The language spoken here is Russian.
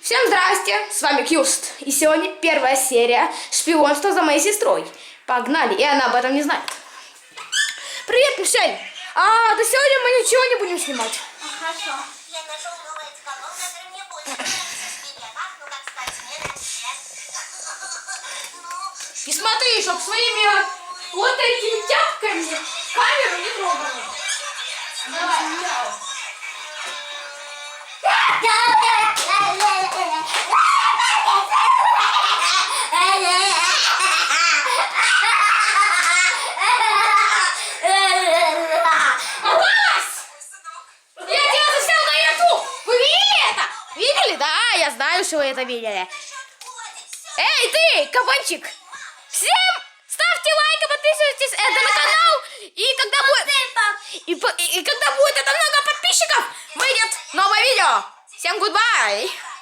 Всем здрасте, с вами Кьюст. И сегодня первая серия шпионства за моей сестрой. Погнали, и она об этом не знает. Привет, Мишель. Да сегодня мы ничего не будем снимать. Хорошо. Я нашел новый экскалон, который мне больше нравится в билетах, ну как спортсмен. И смотри, чтоб своими вот этими тяпками камеру не трогала. Давай, чао. Я знаю, что вы это видели. Эй, ты, кабанчик! Всем ставьте лайк, подписывайтесь на канал. И когда будет это много подписчиков, выйдет новое видео. Всем гудбай!